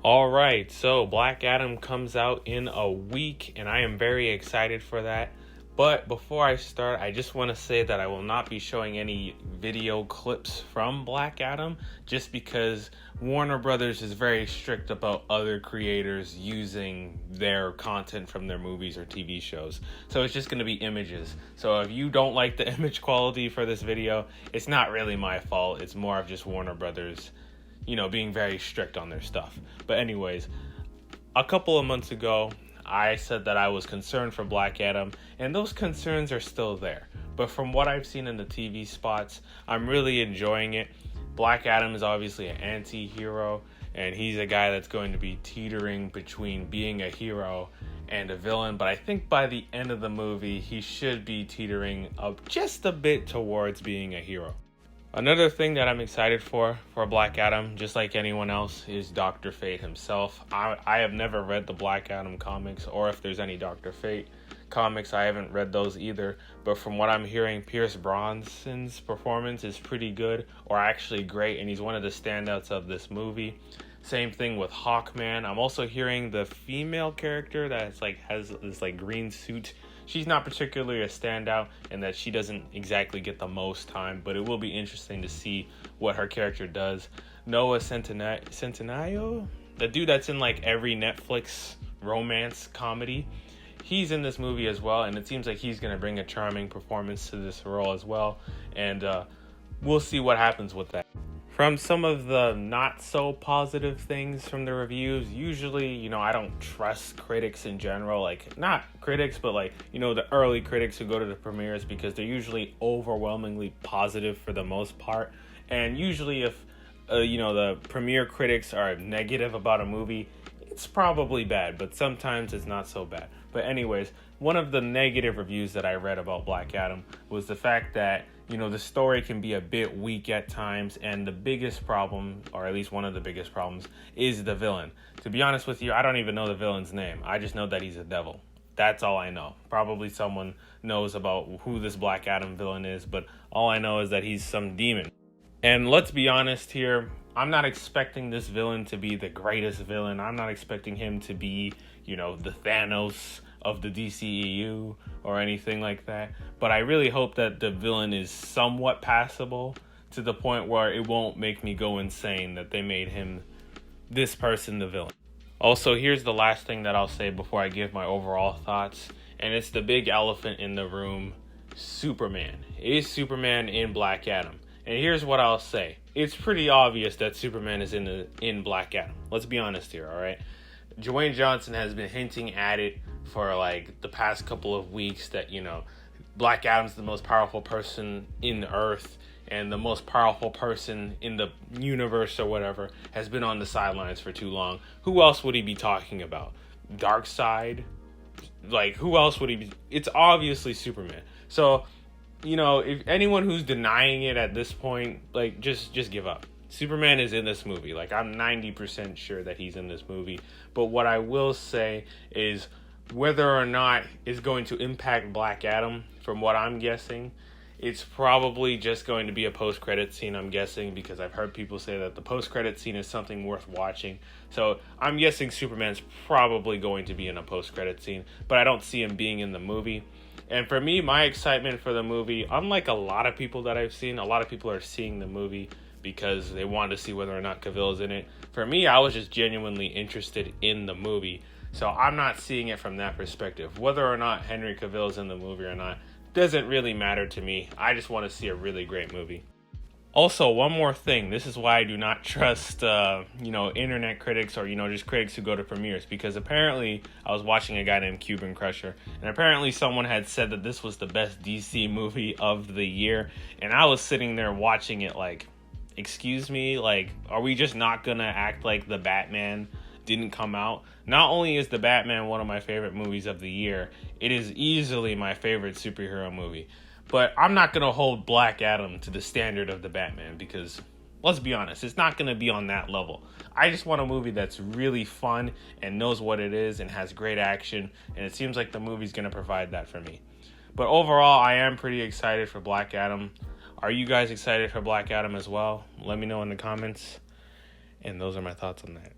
All right, so Black Adam comes out in a week, and I am very excited for that. But before I start, I just want to say that I will not be showing any video clips from Black Adam, just because Warner Brothers is very strict about other creators using their content from their movies or TV shows. So it's just going to be images. So if you don't like the image quality for this video, it's not really my fault. It's more of just Warner Brothers, being very strict on their stuff. But anyways, a couple of months ago, I said that I was concerned for Black Adam, and those concerns are still there. But from what I've seen in the TV spots, I'm really enjoying it. Black Adam is obviously an anti-hero, and he's a guy that's going to be teetering between being a hero and a villain. But I think by the end of the movie, he should be teetering up just a bit towards being a hero. Another thing that I'm excited for Black Adam, just like anyone else, is Dr. Fate himself. I have never read the Black Adam comics, or if there's any Dr. Fate comics, I haven't read those either. But from what I'm hearing, Pierce Brosnan's performance is pretty good, or actually great, and he's one of the standouts of this movie. Same thing with Hawkman. I'm also hearing the female character that has this green suit. She's not particularly a standout, and that she doesn't exactly get the most time, but it will be interesting to see what her character does. Noah Centineo, the dude that's in every Netflix romance comedy, he's in this movie as well, and it seems like he's going to bring a charming performance to this role as well, and we'll see what happens with that. From some of the not so positive things from the reviews, usually, I don't trust critics in general, not critics, but the early critics who go to the premieres, because they're usually overwhelmingly positive for the most part. And usually if, the premiere critics are negative about a movie, it's probably bad, but sometimes it's not so bad. But anyways, one of the negative reviews that I read about Black Adam was the fact that the story can be a bit weak at times, and the biggest problem, or at least one of the biggest problems, is the villain. To be honest with you, I don't even know the villain's name. I just know that he's a devil. That's all I know. Probably someone knows about who this Black Adam villain is, but all I know is that he's some demon. And let's be honest here, I'm not expecting this villain to be the greatest villain. I'm not expecting him to be, the Thanos of the DCEU or anything like that. But I really hope that the villain is somewhat passable, to the point where it won't make me go insane that they made this person the villain. Also, here's the last thing that I'll say before I give my overall thoughts, and it's the big elephant in the room: Superman. Is Superman in Black Adam? And here's what I'll say. It's pretty obvious that Superman is in Black Adam. Let's be honest here, all right? Dwayne Johnson has been hinting at it for the past couple of weeks that, Black Adam's the most powerful person in Earth, and the most powerful person in the universe or whatever has been on the sidelines for too long. Who else would he be talking about? Darkseid? Who else would he be? It's obviously Superman. So, if anyone who's denying it at this point, just give up. Superman is in this movie. I'm 90% sure that he's in this movie. But what I will say is, whether or not it's going to impact Black Adam, from what I'm guessing, it's probably just going to be a post-credit scene, I'm guessing, because I've heard people say that the post-credit scene is something worth watching. So I'm guessing Superman's probably going to be in a post-credit scene, but I don't see him being in the movie. And for me, my excitement for the movie, unlike a lot of people that I've seen, a lot of people are seeing the movie because they wanted to see whether or not Cavill's in it. For me, I was just genuinely interested in the movie. So I'm not seeing it from that perspective. Whether or not Henry Cavill's in the movie or not doesn't really matter to me. I just want to see a really great movie. Also, one more thing. This is why I do not trust, internet critics or, just critics who go to premieres. Because apparently, I was watching a guy named Cuban Crusher, and apparently someone had said that this was the best DC movie of the year. And I was sitting there watching it excuse me? Are we just not gonna act like The Batman didn't come out? Not only is The Batman one of my favorite movies of the year, it is easily my favorite superhero movie. But I'm not going to hold Black Adam to the standard of The Batman, because, let's be honest, it's not going to be on that level. I just want a movie that's really fun and knows what it is and has great action, and it seems like the movie's going to provide that for me. But overall, I am pretty excited for Black Adam. Are you guys excited for Black Adam as well? Let me know in the comments. And those are my thoughts on that.